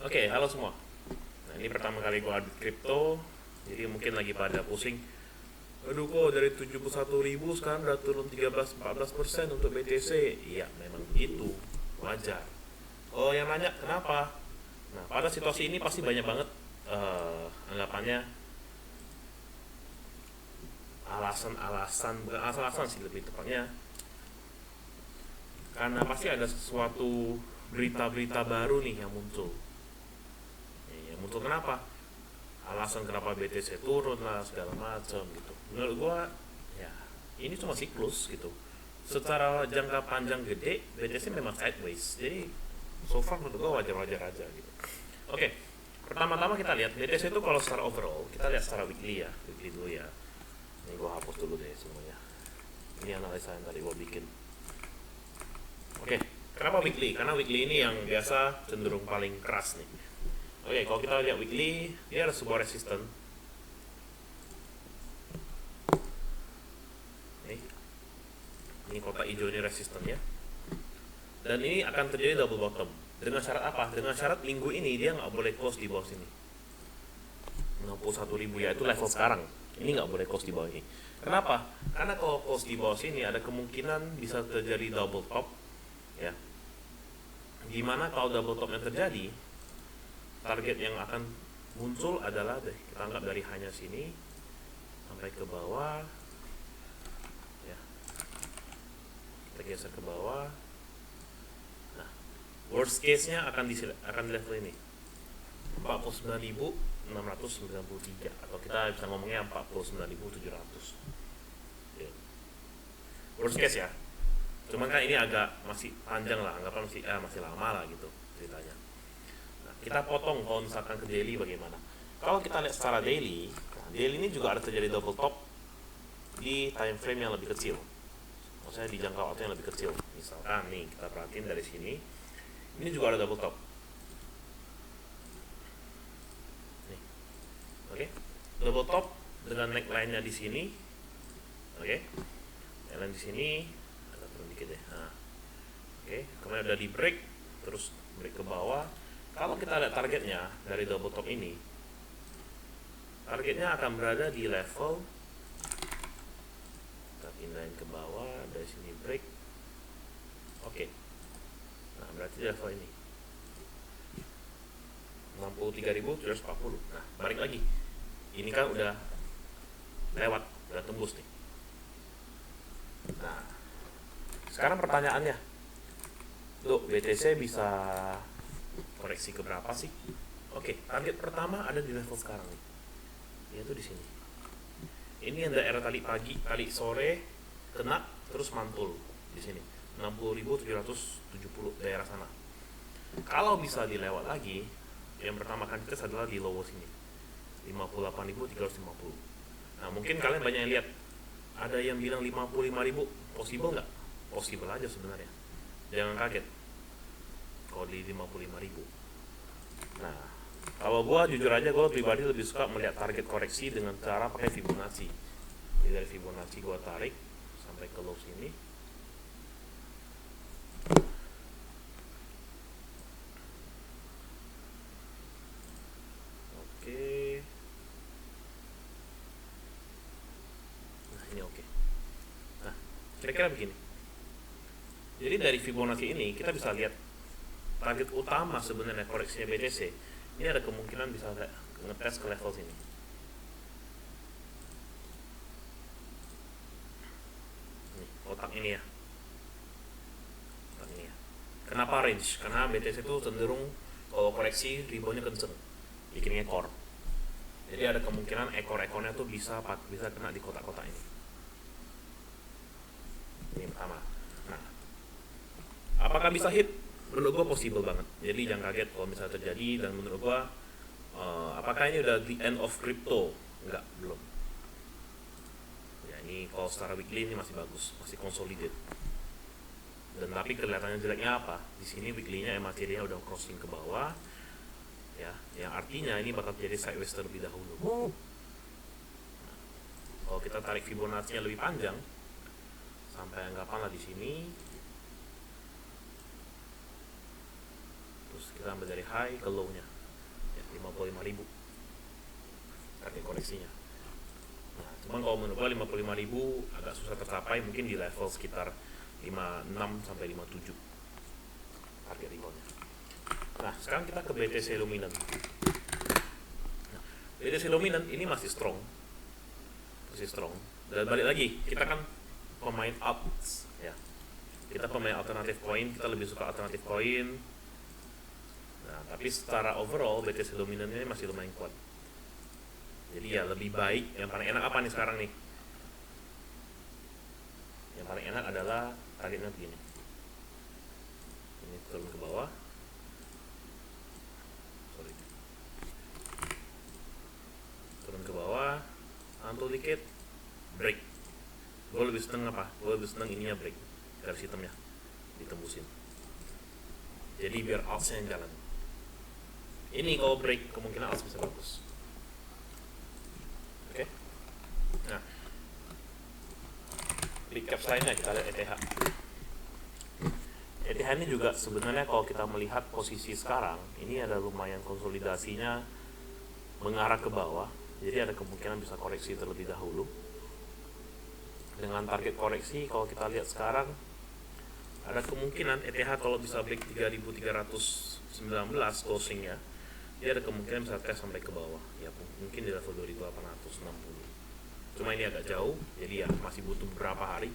Oke, halo semua. Nah, ini pertama kali gue audit kripto, jadi mungkin lagi pada pusing. Aduh kok dari 71.000 sekarang udah turun 13-14% untuk BTC. Iya, memang begitu. Wajar. Oh, yang nanya kenapa? Nah, pada situasi ini pasti banyak banget anggapannya alasan-alasan, bukan alasan-alasan sih lebih tepatnya. Karena pasti ada sesuatu berita-berita baru nih yang muncul. Yang muncul kenapa? Alasan kenapa BTC turun lah segala macam gitu. Menurut gua ya ini cuma siklus gitu. Secara jangka panjang gede BTC memang sideways. Jadi so far menurut gua wajar-wajar aja gitu. Oke, pertama-tama kita lihat BTC itu kalau secara overall kita lihat secara weekly ya, weekly dulu ya. Ini gua hapus dulu deh semuanya. Ini analisa yang tadi gua bikin. Oke, kenapa weekly? Karena weekly ini yang biasa cenderung paling keras nih. Oke, kalau kita lihat weekly, dia ada sebuah resisten. Ini kotak hijau ini resistennya. Dan ini akan terjadi double bottom. Dengan syarat apa? Dengan syarat minggu ini dia nggak boleh close di bawah sini. 61.000 ya itu level sekarang. Ini nggak boleh close di bawah ini. Kenapa? Karena kalau close di bawah sini ada kemungkinan bisa terjadi double top, ya. Gimana kalau double top yang terjadi? Target yang akan muncul adalah kita anggap dari hanya sini sampai ke bawah ya, kita geser ke bawah. Nah, worst case nya akan di level ini 49.693 atau kita bisa ngomongnya 49.700 ya. Worst case ya, cuman kan ini agak masih panjang lah, anggapan masih lama lah gitu ceritanya. Kita potong kalau misalkan ke daily bagaimana. Kalau kita lihat secara daily, daily ini juga ada terjadi double top di time frame yang lebih kecil. Maksudnya di jangka waktu yang lebih kecil. Misalkan nih kita perhatiin dari sini, ini juga ada double top. Nih, oke, double top dengan neckline-nya di sini, oke, neckline di sini, agak turun dikit deh. Nah, oke, kemudian udah di break, terus break ke bawah. Kalau kita lihat targetnya dari double top ini, targetnya akan berada di level, kita pindahin ke bawah, dari sini break, oke. Nah berarti level ini 63.740. Nah balik lagi, ini kan udah lewat, udah tembus nih. Nah sekarang pertanyaannya, loh BTC bisa koreksi ke berapa sih? Oke, target pertama ada di level sekarang nih, yaitu di sini. Ini yang daerah tadi pagi, tadi sore kena terus mantul di sini 60.770 daerah sana. Kalau bisa dilewat lagi, yang pertama kan kita adalah di lower sini 58.350. Nah mungkin kalian banyak yang lihat, ada yang bilang 55.000 possible nggak? Possible aja sebenarnya, jangan kaget kalau di 55.000. Nah, kalau gue jujur aja, gue pribadi lebih suka melihat target koreksi dengan cara pakai Fibonacci. Jadi dari Fibonacci gue tarik sampai ke low sini. Oke. Nah ini oke. Nah, kira-kira begini. Jadi dari Fibonacci ini kita bisa lihat target utama sebenarnya koreksinya BTC ini ada kemungkinan bisa ngetes ke level sini. Nih, kotak ini ya. Kotak ini ya. Kenapa range? Karena BTC itu cenderung kalau koreksi reboundnya kenceng, bikin ekor. Jadi ada kemungkinan ekor-ekornya tuh bisa kena di kotak-kotak ini. Ini pertama. Nah, apakah bisa hit? Menurut gue possible banget, jadi jangan kaget kalau misalnya terjadi. Dan menurut gue apakah ini udah the end of crypto? Enggak, belum ya. Ini kalau secara weekly ini masih bagus, masih consolidate. Dan tapi kelihatannya jeleknya apa? Di sini weekly-nya MACD-nya udah crossing ke bawah ya, yang artinya ini bakal jadi sideways terlebih dahulu. Nah, kalau kita tarik Fibonacci-nya lebih panjang sampai anggapanlah di sini, terus kita ambil dari high ke low nya 55.000 target koreksinya. Nah, cuman kalau menurut gua 55.000 agak susah tercapai, mungkin di level sekitar 56 sampai 57 target reboundnya. Nah, sekarang kita ke BTC Luminant. Nah, BTC Luminant ini masih strong. Dan balik lagi, kita kan pemain alts ya. Kita pemain alternatif coin, kita lebih suka alternatif coin. Nah, tapi secara overall BTC Luminant ini masih lumayan kuat. Jadi ya lebih baik, yang paling enak apa nih sekarang nih? Yang paling enak adalah targetnya begini. Ini turun ke bawah. Turun ke bawah, antul dikit, break. Gue lebih seneng apa? Gue lebih seneng ininya break, garis hitamnya ditembusin. Jadi biar altsnya yang jalan. Ini kalau break kemungkinan alts bisa bagus. Oke. Nah, recap lainnya kita lihat ETH. ETH ini juga sebenarnya kalau kita melihat posisi sekarang, ini ada lumayan konsolidasinya mengarah ke bawah. Jadi ada kemungkinan bisa koreksi terlebih dahulu. Dengan target koreksi kalau kita lihat sekarang, ada kemungkinan ETH kalau bisa break 3.319 closingnya, dia ada kemungkinan bisa tes sampai ke bawah ya, mungkin di level 2.860. Cuma ini agak jauh, jadi ya masih butuh beberapa hari.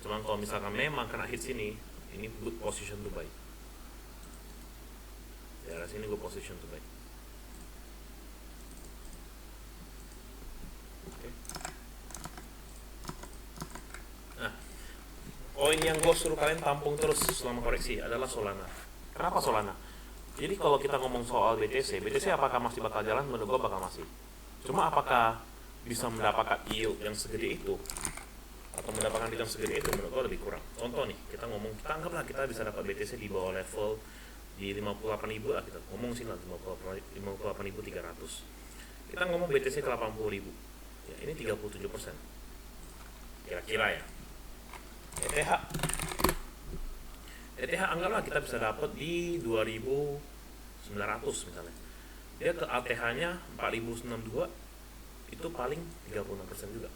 Cuma kalau misalkan memang kena hit sini, ini good position to buy. Di arah sini good position to buy. Oke. Nah, koin yang gue suruh kalian tampung terus selama koreksi adalah Solana. Kenapa Solana? Jadi kalau kita ngomong soal BTC apakah masih bakal jalan? Menurut gue bakal masih. Cuma apakah bisa mendapatkan yield yang segede itu atau mendapatkan return segede itu, menurut gue lebih kurang. Contoh nih, kita anggaplah kita bisa dapat BTC di bawah level di 58.000 lah, kita ngomong sih lah 58.300. Kita ngomong BTC ke 80.000 ya, ini 37% kira-kira ya. ETH anggaplah kita bisa dapat di 2.900 misalnya, dia ke ATH nya 4.092, itu paling 36% juga.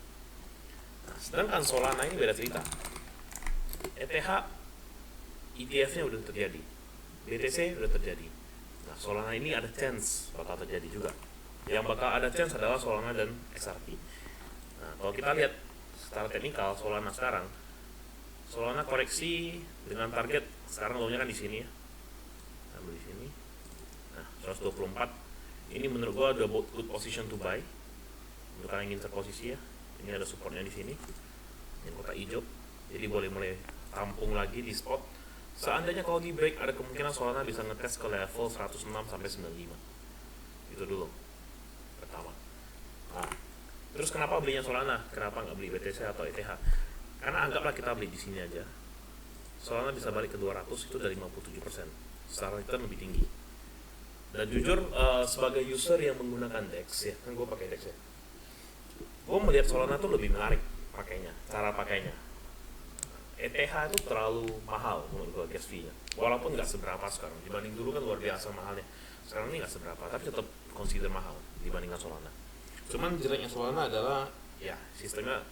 Nah, sedangkan Solana ini beda cerita. ETH ETF nya udah terjadi, BTC udah terjadi. Nah, Solana ini ada chance bakal terjadi juga. Yang bakal ada chance adalah Solana dan XRP. Nah, kalau kita lihat secara teknikal Solana koreksi dengan target sekarang low-nya kan di sini ya. Ambil di sini. Nah, 124. Ini menurut gua udah good position to buy. Untuk kalian ingin terposisi ya. Ini ada supportnya di sini. Yang kotak hijau. Jadi boleh mulai tampung lagi di spot. Seandainya kalau di break ada kemungkinan Solana bisa ngetes ke level 106 sampai 95. Itu dulu. Pertama. Nah, terus kenapa belinya Solana? Kenapa nggak beli BTC atau ETH? Karena anggaplah kita beli di sini aja, Solana bisa balik ke 200, itu dari 57%. Secara return lebih tinggi. Dan jujur sebagai user yang menggunakan DEX ya, kan gue pakai DEX ya, gue melihat Solana tuh lebih menarik pakainya, cara pakainya. ETH itu terlalu mahal menurut gue gas fee-nya, walaupun nggak seberapa sekarang. Dibanding dulu kan luar biasa mahalnya. Sekarang ini nggak seberapa, tapi tetap consider mahal dibandingkan Solana. Cuman jeleknya Solana adalah ya sistemnya,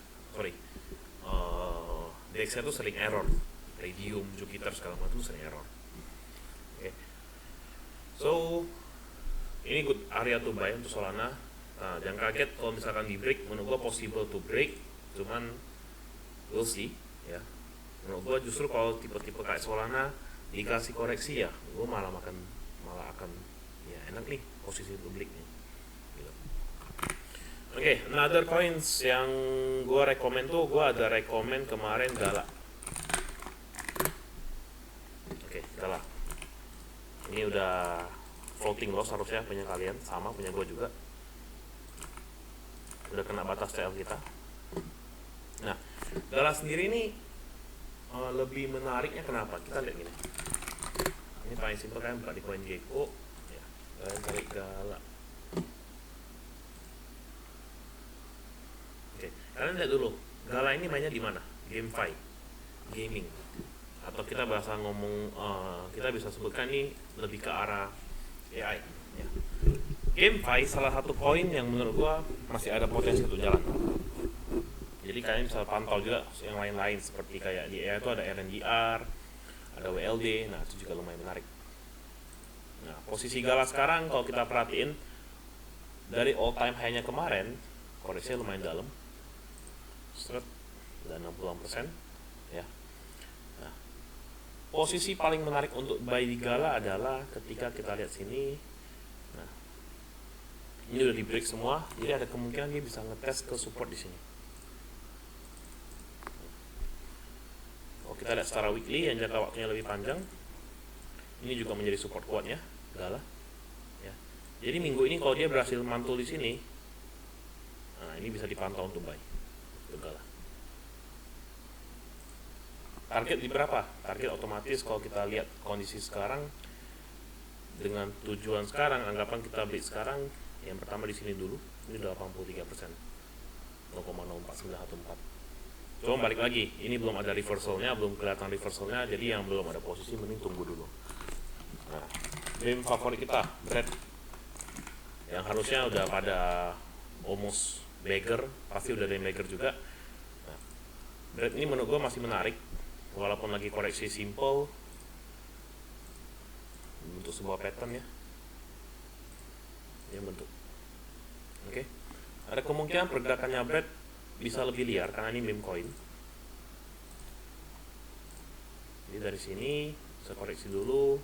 DEX-nya tuh sering error. Radium, Jupiter segala macam sering error. Okay. So ini good area to buy untuk Solana. Nah, jangan kaget kalau misalkan di break. Menurut gua possible to break, cuman we'll see ya. Menurut gua justru kalau tipe-tipe kayak Solana dikasih koreksi ya, gua malah akan ya enak nih posisi publik nih. Oke, another coins yang gue rekomend tuh, gue ada rekomend kemarin Gala. Oke, Gala. Ini udah floating loss harusnya punya kalian, sama punya gue juga. Udah kena batas TL kita. Nah, Gala sendiri ini lebih menariknya kenapa? Kita lihat gini. Ini paling simpel kan, buka di CoinGecko. Ya, kalian cari Gala. Kalian lihat dulu, Gala ini mainnya di mana? GameFi, gaming, atau kita bahasa ngomong, kita bisa sebutkan ini lebih ke arah AI. Ya. GameFi salah satu koin yang menurut gua masih ada potensi untuk jalan. Jadi kalian bisa pantau juga yang lain-lain seperti kayak di EA itu ada RNGR, ada WLD, nah itu juga lumayan menarik. Nah, posisi Gala sekarang kalau kita perhatiin dari all time high-nya kemarin, koreksinya lumayan dalam. Seret dan 60% ya. Nah, posisi paling menarik untuk buy di Gala adalah ketika kita lihat sini. Nah, ini udah di break semua, jadi ada kemungkinan dia bisa ngetes ke support di sini. Kalau kita lihat secara weekly yang jangka waktunya lebih panjang, ini juga menjadi support kuatnya Gala. Ya. Jadi minggu ini kalau dia berhasil mantul di sini, nah ini bisa dipantau untuk buy untuk Gala. Target di berapa? Target otomatis kalau kita lihat kondisi sekarang dengan tujuan sekarang, anggapan kita beli sekarang, yang pertama di sini dulu, ini udah 83%, 0,04914. Cuma balik lagi, ini belum ada reversalnya, belum kelihatan reversalnya, jadi yang belum ada posisi mending tunggu dulu. Nah, game favorit kita, Bread, yang harusnya udah pada almost beggar, pasti udah ada yang beggar juga. Nah, Bread ini menurut gue masih menarik, walaupun lagi koreksi simple bentuk sebuah pattern ya, yang bentuk. Oke. Ada kemungkinan pergerakannya Bread bisa lebih liar karena ini meme coin. Jadi dari sini saya koreksi dulu.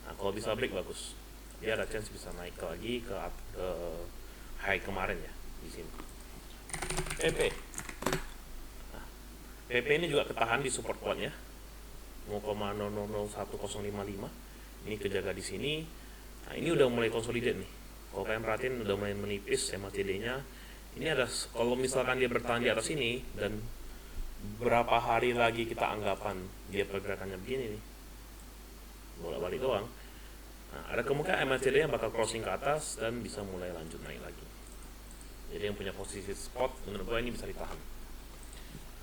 Nah, kalau bisa break bagus. Dia ada chance bisa naik lagi ke high kemarin ya di sini. PP. Nah, PP ini juga ketahan di support kuatnya 0,000155. Ini kejaga di sini. Nah, ini udah mulai konsolidate nih. Kalau kalian perhatiin udah mulai menipis MACD-nya. Ini ada, kalau misalkan dia bertahan di atas ini dan berapa hari lagi kita anggapan dia pergerakannya begini nih, bolak-balik doang. Nah, ada kemungkinan MACD-nya bakal crossing ke atas dan bisa mulai lanjut naik lagi. Jadi yang punya posisi spot menurut gue ini bisa ditahan.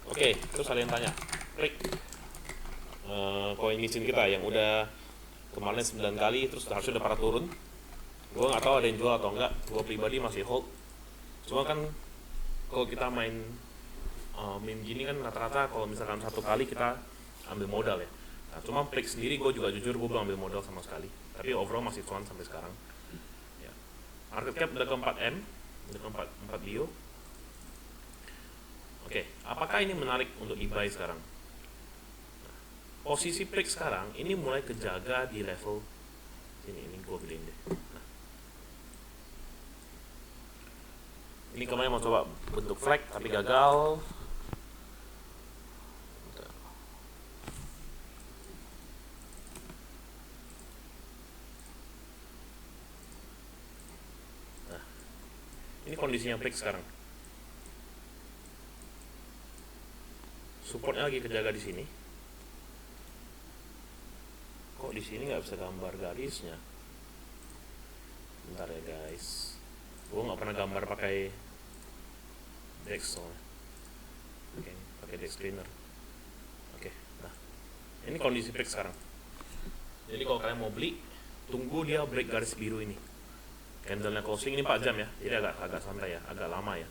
Oke, terus ada yang tanya, klik koin micin kita yang udah kemarin 9 kali terus harusnya udah pada turun. Gue nggak tahu ada yang jual atau enggak. Gue pribadi masih hold. Cuma kan kalau kita main meme gini kan rata-rata kalau misalkan satu kali kita ambil modal ya. Nah, cuma Plix sendiri gue juga jujur gue belum ambil modal sama sekali. Tapi overall masih cuan sampai sekarang. Ya. Market cap udah ke 4M, udah ke 4 bio. Oke, apakah ini menarik untuk di-buy sekarang? Nah, posisi Plix sekarang ini mulai kejaga di level ini gue beliin deh. Nah, ini kemarin mau coba bentuk flag tapi gagal. Nah, ini kondisinya Plix sekarang. Supportnya lagi kejaga di sini. Kok di sini nggak bisa gambar garisnya? Bentar ya guys. Gue nggak pernah gambar pakai Dex soalnya. Oke, pakai Dex Cleaner. Oke, nah ini kondisi break sekarang. Jadi kalau kalian mau beli, tunggu dia break garis biru ini. Candlenya closing ini 4 jam ya, jadi agak santai ya, agak lama ya.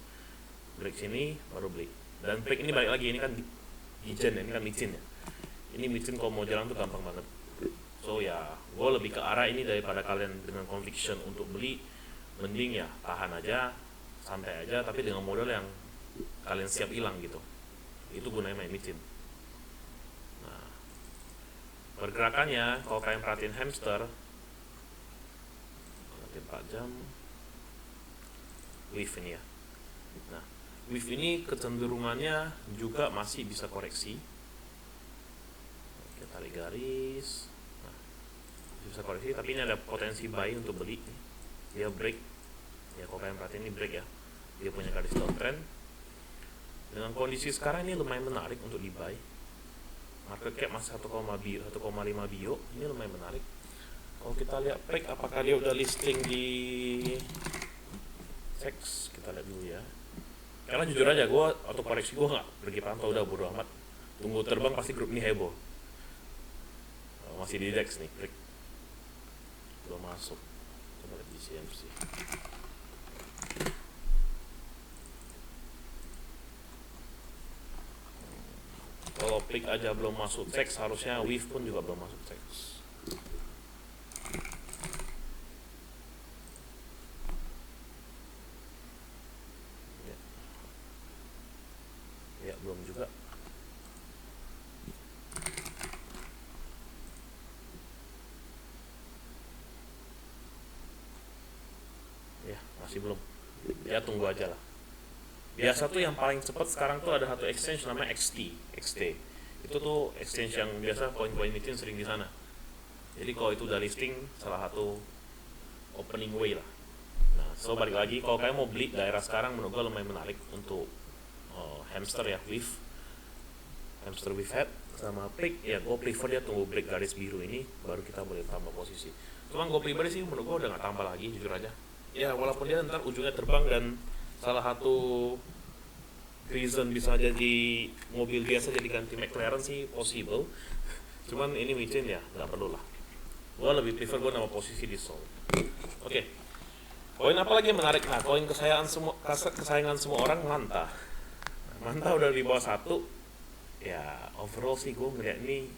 Break sini baru beli. Dan break ini balik lagi, ini kan Gijen ya, ini kan micin ya. Ini micin kalau mau jalan tuh gampang banget. So ya, gue lebih ke arah ini daripada kalian dengan conviction untuk beli, mending ya tahan aja, santai aja, tapi dengan modal yang kalian siap hilang gitu. Itu gunanya main micin. Nah, pergerakannya kalau kalian perhatiin hamster, 4 jam, wave ini ya. Nah, wave ini kecenderungannya juga masih bisa koreksi. Kita tarik garis. Nah, bisa koreksi, tapi ini ada potensi buy untuk beli. Dia break. Ya kalau kalian perhatiin ini break ya. Dia punya garis downtrend. Dengan kondisi sekarang ini lumayan menarik untuk di buy. Market cap masih 1,5 bio. Ini lumayan menarik. Kalau kita lihat break, apakah dia udah listing di SEX? Kita lihat dulu ya. Karena jujur aja gue auto koreksi gue nggak pergi pantau, udah bodo amat. Tunggu terbang pasti grup ini heboh. Masih di DEX nih, break belum masuk. Coba lihat di CMC. Kalau Plik aja belum masuk teks, harusnya Weave pun juga belum masuk teks. Ya, ya belum juga. Ya, masih belum. Ya tunggu aja lah. Biasa tuh yang paling cepat sekarang tuh ada satu exchange namanya XT. Itu tuh exchange yang biasa koin-koin itu sering di sana. Jadi kalau itu udah listing, salah satu opening way lah. Nah, so balik lagi, kalau kalian mau beli daerah sekarang, menurut gue lumayan menarik untuk hamster ya, hamster with head sama Plik. Ya gue prefer dia tunggu break garis biru ini, baru kita boleh tambah posisi. Cuman gue pribadi sih, menurut gue udah gak tambah lagi, jujur aja. Ya walaupun dia ntar ujungnya terbang dan salah satu reason bisa jadi mobil biasa jadi ganti McLaren sih possible. Cuman ini micin ya nggak perlu lah. Gue lebih prefer gue nama posisi di Sol. Oke. Koin apa lagi yang menarik? Nah, koin kesayangan semua orang Manta. Manta udah di bawah 1. Ya overall sih gue ngeliat ini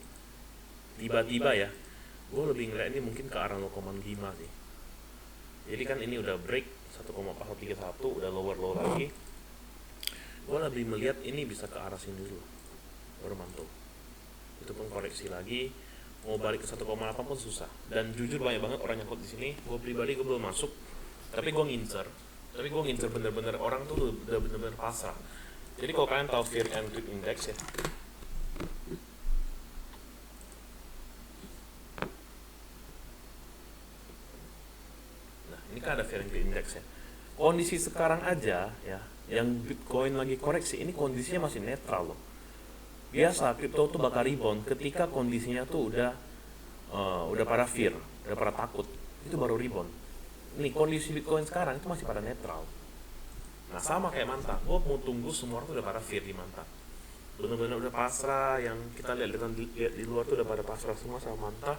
tiba-tiba ya. Gue lebih ngeliat ini mungkin ke arah 0,5 sih. Jadi kan ini udah break 1,4131, udah lower lagi. Gue lebih melihat ini bisa ke arah sini dulu, baru mantul. Itu pun koreksi lagi, mau balik ke 1,8 pun susah. Dan jujur banyak banget orang nyangkut di sini. Gue pribadi gue belum masuk, tapi gue ngincer. Bener-bener orang tuh udah bener-bener pasrah. Jadi kalau kalian tahu Fear and Greed Index ya, ini kan ada Fear and Greed Index ya. Kondisi sekarang aja ya, yang Bitcoin lagi koreksi ini kondisinya masih netral loh. Biasa kripto tuh bakal rebound ketika kondisinya tuh udah pada fear, udah pada takut, itu baru rebound. Nih kondisi Bitcoin sekarang itu masih pada netral. Nah sama kayak Manta, gue mau tunggu semua orang tuh udah pada fear di Manta. Bener-bener udah pasrah, yang kita lihat di luar tuh udah pada pasrah semua sama Manta,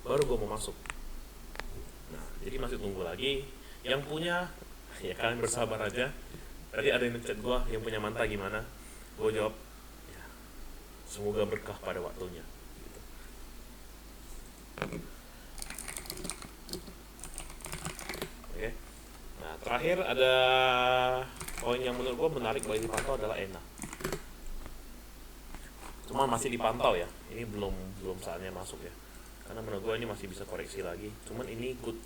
baru gue mau masuk. Nah jadi masih tunggu lagi. Yang punya ya kalian bersabar aja. Tadi ada yang ngechat gue yang punya Manta gimana, gue jawab ya, semoga berkah pada waktunya gitu. Oke. Nah terakhir ada koin yang menurut gue menarik bagi dipantau adalah ENA. Cuma masih dipantau ya, ini belum saatnya masuk ya, karena menurut gue ini masih bisa koreksi lagi. Cuman ini good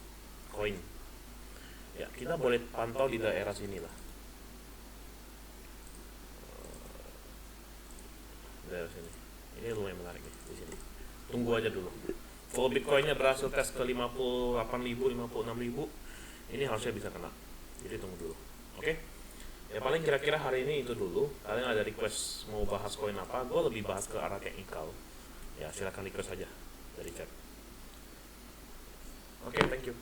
coin ya, kita boleh pantau di daerah sini lah, daerah sini. Ini lumayan menarik nih di sini. Tunggu aja dulu. Kalau Bitcoinnya berhasil tes ke 58.000, 56.000, ini harusnya bisa kena. Jadi tunggu dulu. Oke? Ya paling kira-kira hari ini itu dulu. Kalian ada request mau bahas koin apa? Gue lebih bahas ke arah teknikal. Ya silakan request aja dari chat. Oke, thank you.